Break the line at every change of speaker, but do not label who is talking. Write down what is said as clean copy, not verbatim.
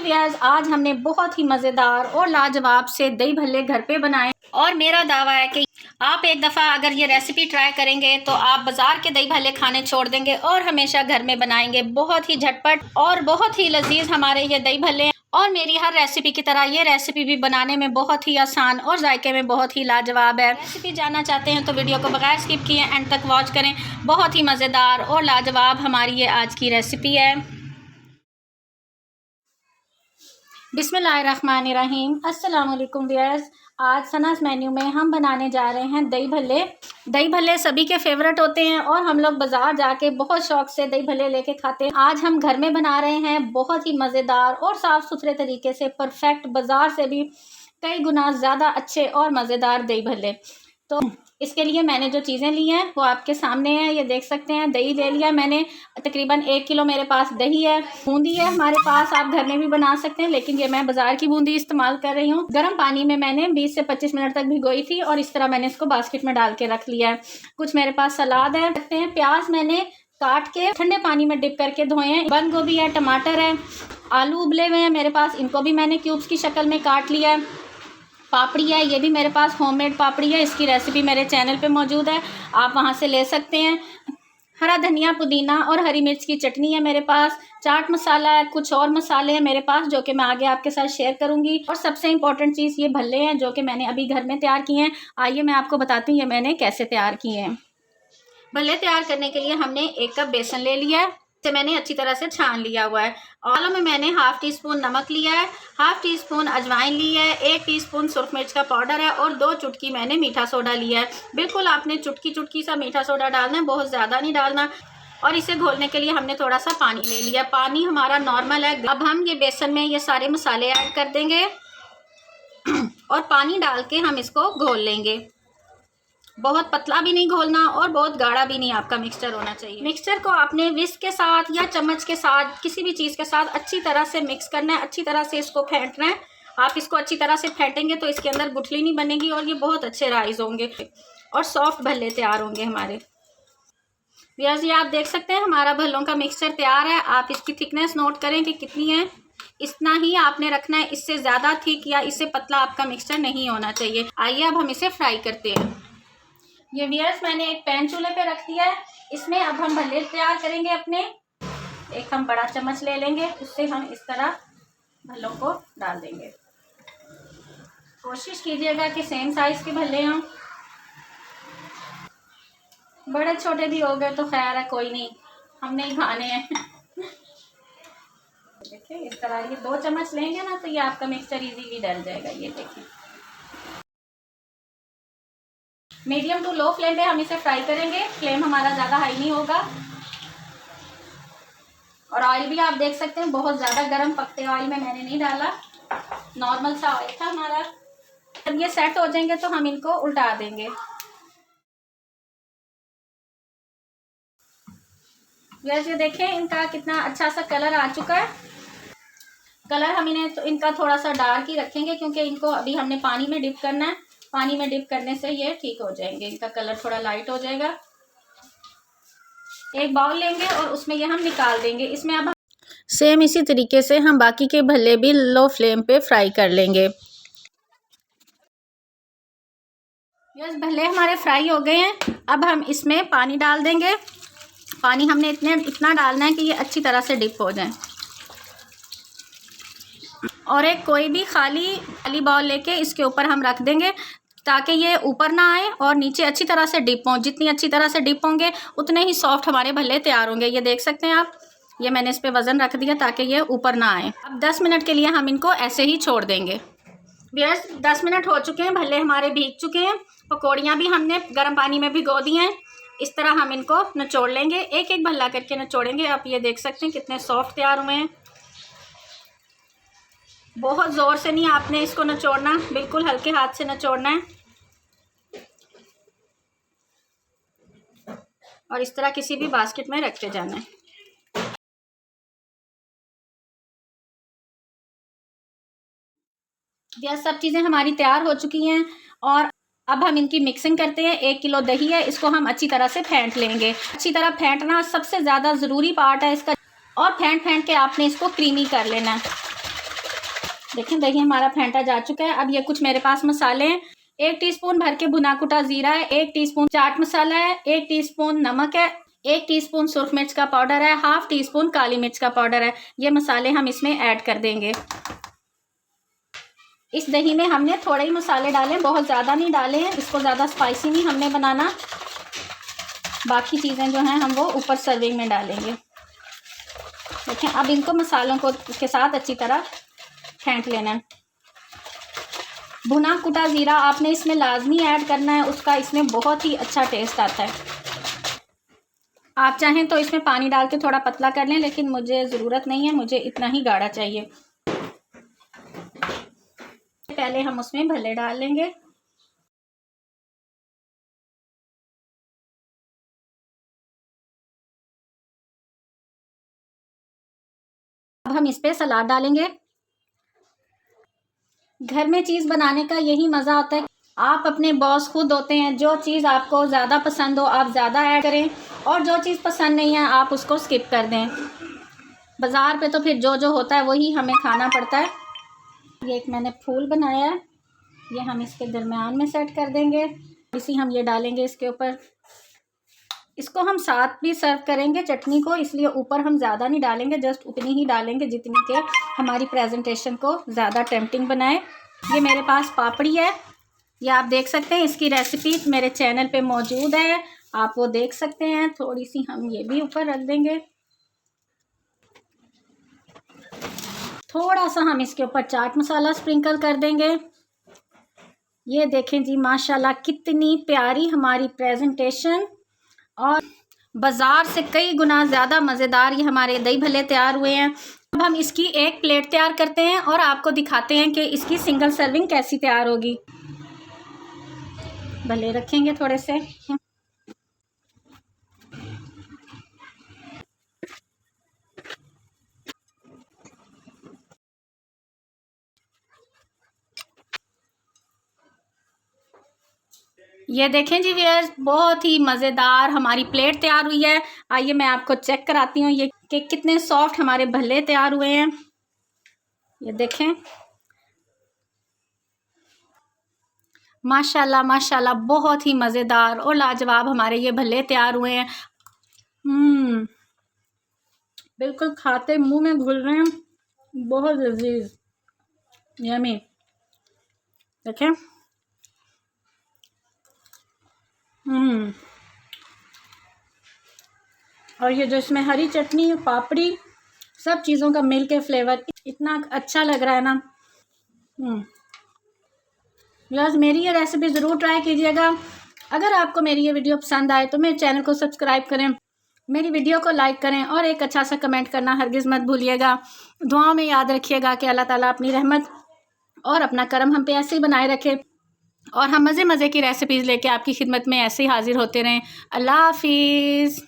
Viewers, आज हमने बहुत ही मज़ेदार और लाजवाब से दही भल्ले घर पे बनाए और मेरा दावा है कि आप एक दफ़ा अगर ये रेसिपी ट्राई करेंगे तो आप बाज़ार के दही भल्ले खाने छोड़ देंगे और हमेशा घर में बनाएंगे। बहुत ही झटपट और बहुत ही लजीज हमारे ये दही भल्ले हैं और मेरी हर रेसिपी की तरह ये रेसिपी भी बनाने में बहुत ही आसान और जायके में बहुत ही लाजवाब है। रेसिपी जानना चाहते हैं तो वीडियो को बगैर स्किप किए एंड तक वॉच करें। बहुत ही मज़ेदार और लाजवाब हमारी ये आज की रेसिपी है। बिस्मिल्लाहिर्रहमानिर्रहीम। अस्सलाम वालेकुम व्यूअर्स, आज सनास मेन्यू में हम बनाने जा रहे हैं दही भल्ले। दही भल्ले सभी के फेवरेट होते हैं और हम लोग बाज़ार जाके बहुत शौक से दही भल्ले लेके खाते हैं। आज हम घर में बना रहे हैं बहुत ही मज़ेदार और साफ़ सुथरे तरीके से, परफेक्ट, बाज़ार से भी कई गुना ज़्यादा अच्छे और मज़ेदार दही भल्ले। तो इसके लिए मैंने जो चीज़ें ली हैं वो आपके सामने हैं, ये देख सकते हैं। दही ले लिया मैंने, तकरीबन 1 किलो मेरे पास दही है। बूंदी है हमारे पास, आप घर में भी बना सकते हैं, लेकिन ये मैं बाज़ार की बूंदी इस्तेमाल कर रही हूँ। गर्म पानी में मैंने 20 से 25 मिनट तक भिगोई थी और इस तरह मैंने इसको बास्केट में डाल के रख लिया है। कुछ मेरे पास सलाद है, रखते हैं। प्याज मैंने काट के ठंडे पानी में डिप करके धोए हैं। बंद गोभी है, टमाटर है, आलू उबले हुए हैं मेरे पास, इनको भी मैंने क्यूब्स की शक्ल में काट लिया है। पापड़ी है, ये भी मेरे पास होममेड पापड़ी है, इसकी रेसिपी मेरे चैनल पे मौजूद है, आप वहाँ से ले सकते हैं। हरा धनिया, पुदीना और हरी मिर्च की चटनी है मेरे पास। चाट मसाला है, कुछ और मसाले हैं मेरे पास जो कि मैं आगे आपके साथ शेयर करूंगी। और सबसे इम्पोर्टेंट चीज़ ये भल्ले हैं जो कि मैंने अभी घर में तैयार किए हैं। आइए मैं आपको बताती हूँ ये मैंने कैसे तैयार किए हैं। भल्ले तैयार करने के लिए हमने 1 कप बेसन ले लिया है, इसे मैंने अच्छी तरह से छान लिया हुआ है। आलू में मैंने हाफ़ टी स्पून नमक लिया है, हाफ़ टी स्पून अजवाइन ली है, 1 टीस्पून सुरख मिर्च का पाउडर है और 2 चुटकी मैंने मीठा सोडा लिया है। बिल्कुल आपने चुटकी चुटकी सा मीठा सोडा डालना है, बहुत ज़्यादा नहीं डालना। और इसे घोलने के लिए हमने थोड़ा सा पानी ले लिया, पानी हमारा नॉर्मल है। अब हम ये बेसन में ये सारे मसाले ऐड कर देंगे और पानी डाल के हम इसको घोल लेंगे। बहुत पतला भी नहीं घोलना और बहुत गाढ़ा भी नहीं आपका मिक्सचर होना चाहिए। मिक्सचर को आपने विस्क के साथ या चम्मच के साथ, किसी भी चीज़ के साथ अच्छी तरह से मिक्स करना है, अच्छी तरह से इसको फेंटना है। आप इसको अच्छी तरह से फेंटेंगे तो इसके अंदर गुठली नहीं बनेगी और ये बहुत अच्छे राइस होंगे और सॉफ्ट भल्ले तैयार होंगे हमारे। व्यूअर्स, ये आप देख सकते हैं हमारा भल्लों का मिक्सचर तैयार है। आप इसकी थिकनेस नोट करें कि कितनी है, इतना ही आपने रखना है, इससे ज़्यादा थिक या इससे पतला आपका मिक्सचर नहीं होना चाहिए। आइए अब हम इसे फ्राई करते हैं। ये व्यूअर्स, मैंने एक पैन चूल्हे पे रख दिया है, इसमें अब हम भल्ले तैयार करेंगे अपने। एक हम बड़ा चम्मच ले लेंगे, उससे हम इस तरह भल्लों को डाल देंगे। कोशिश कीजिएगा कि सेम साइज़ के भल्ले हों, बड़े छोटे भी हो गए तो खैर है, कोई नहीं, हमने ही खाने हैं। देखिए इस तरह ये 2 चम्मच लेंगे ना तो ये आपका मिक्सचर इजीली डल जाएगा। ये देखिए, मीडियम टू लो फ्लेम पे हम इसे फ्राई करेंगे, फ्लेम हमारा ज़्यादा हाई नहीं होगा। और ऑयल भी आप देख सकते हैं बहुत ज़्यादा गर्म पकते ऑयल में मैंने नहीं डाला, नॉर्मल सा ऑयल था हमारा। जब ये सेट हो जाएंगे तो हम इनको उल्टा देंगे। वैसे देखें इनका कितना अच्छा सा कलर आ चुका है। कलर हम इन्हें तो इनका थोड़ा सा डार्क ही रखेंगे क्योंकि इनको अभी हमने पानी में डिप करना है। पानी में डिप करने से ये ठीक हो जाएंगे, इनका कलर थोड़ा लाइट हो जाएगा। एक बाउल लेंगे और उसमें ये हम निकाल देंगे। इसमें अब सेम इसी तरीके से हम बाकी के भल्ले भी लो फ्लेम पे फ्राई कर लेंगे। यस, भल्ले हमारे फ्राई हो गए हैं। अब हम इसमें पानी डाल देंगे। पानी हमने इतना डालना है कि ये अच्छी तरह से डिप हो जाए। और एक कोई भी खाली बाउल लेके इसके ऊपर हम रख देंगे ताकि ये ऊपर ना आए और नीचे अच्छी तरह से डिप हों। जितनी अच्छी तरह से डिप होंगे उतने ही सॉफ्ट हमारे भल्ले तैयार होंगे। ये देख सकते हैं आप, ये मैंने इस पर वज़न रख दिया ताकि ये ऊपर ना आए। अब 10 मिनट के लिए हम इनको ऐसे ही छोड़ देंगे। व्यूअर्स, 10 मिनट हो चुके हैं, भल्ले हमारे भीग चुके हैं। पकौड़ियाँ भी हमने गर्म पानी में भिगो दी हैं। इस तरह हम इनको निचोड़ लेंगे, एक एक भल्ला करके निचोड़ेंगे। आप ये देख सकते हैं कितने सॉफ्ट तैयार हुए हैं। बहुत ज़ोर से नहीं आपने इसको निचोड़ना, बिल्कुल हल्के हाथ से निचोड़ना है। और इस तरह किसी भी बास्केट में रखते जाना है। यह सब चीज़ें हमारी तैयार हो चुकी हैं और अब हम इनकी मिक्सिंग करते हैं। 1 किलो दही है, इसको हम अच्छी तरह से फेंट लेंगे। अच्छी तरह फेंटना सबसे ज़्यादा ज़रूरी पार्ट है इसका, और फेंट के आपने इसको क्रीमी कर लेना है। देखें दही हमारा फेंटा जा चुका है। अब ये कुछ मेरे पास मसाले हैं। 1 टीस्पून भर के भुना कुटा ज़ीरा है, 1 टीस्पून चाट मसाला है, 1 टीस्पून नमक है, 1 टीस्पून सुर्ख मिर्च का पाउडर है, हाफ टीस्पून काली मिर्च का पाउडर है। ये मसाले हम इसमें ऐड कर देंगे। इस दही में हमने थोड़े ही मसाले डाले, बहुत ज़्यादा नहीं डाले हैं, इसको ज़्यादा स्पाइसी नहीं हमने बनाना। बाकी चीज़ें जो हैं हम वो ऊपर सर्विंग में डालेंगे। देखें अब इनको मसालों को के साथ अच्छी तरह फेंट लेना है। भुना कुटा ज़ीरा आपने इसमें लाजमी ऐड करना है, उसका इसमें बहुत ही अच्छा टेस्ट आता है। आप चाहें तो इसमें पानी डाल के थोड़ा पतला कर लें, लेकिन मुझे ज़रूरत नहीं है, मुझे इतना ही गाढ़ा चाहिए। पहले हम उसमें भल्ले डाल लेंगे। अब हम इस पे सलाद डालेंगे। घर में चीज़ बनाने का यही मज़ा होता है। आप अपने बॉस खुद होते हैं। जो चीज़ आपको ज़्यादा पसंद हो आप ज़्यादा ऐड करें, और जो चीज़ पसंद नहीं है आप उसको स्किप कर दें। बाज़ार पे तो फिर जो जो होता है वही हमें खाना पड़ता है। ये एक मैंने फूल बनाया है, ये हम इसके दरमियान में सेट कर देंगे। इसी हम ये डालेंगे इसके ऊपर। इसको हम साथ भी सर्व करेंगे चटनी को, इसलिए ऊपर हम ज़्यादा नहीं डालेंगे, जस्ट उतनी ही डालेंगे जितनी के हमारी प्रेजेंटेशन को ज़्यादा टेम्पटिंग बनाए। ये मेरे पास पापड़ी है, ये आप देख सकते हैं। इसकी रेसिपी मेरे चैनल पे मौजूद है, आप वो देख सकते हैं। थोड़ी सी हम ये भी ऊपर रख देंगे। थोड़ा सा हम इसके ऊपर चाट मसाला स्प्रिंकल कर देंगे। ये देखें जी माशाल्लाह कितनी प्यारी हमारी प्रेजेंटेशन, और बाज़ार से कई गुना ज़्यादा मज़ेदार ये हमारे दही भल्ले तैयार हुए हैं। अब हम इसकी एक प्लेट तैयार करते हैं और आपको दिखाते हैं कि इसकी सिंगल सर्विंग कैसी तैयार होगी। भल्ले रखेंगे थोड़े से। ये देखें जी व्यूअर्स, बहुत ही मज़ेदार हमारी प्लेट तैयार हुई है। आइए मैं आपको चेक कराती हूँ ये कि कितने सॉफ्ट हमारे भल्ले तैयार हुए हैं। ये देखें माशाल्लाह माशाल्लाह, बहुत ही मज़ेदार और लाजवाब हमारे ये भल्ले तैयार हुए हैं। बिल्कुल खाते मुंह में घुल रहे हैं, बहुत लजीज यमी। देखें और ये जो इसमें हरी चटनी पापड़ी सब चीज़ों का मिल के फ्लेवर इतना अच्छा लग रहा है ना। बस मेरी ये रेसिपी ज़रूर ट्राई कीजिएगा। अगर आपको मेरी ये वीडियो पसंद आए तो मेरे चैनल को सब्सक्राइब करें, मेरी वीडियो को लाइक करें और एक अच्छा सा कमेंट करना हरगिज़ मत भूलिएगा। दुआओं में याद रखिएगा कि अल्लाह ताला अपनी रहमत और अपना करम हम पे ऐसे ही बनाए रखे, और हम मज़े मज़े की रेसिपीज़ लेके आपकी खिदमत में ऐसे ही हाजिर होते रहें। अल्लाह हाफिज़।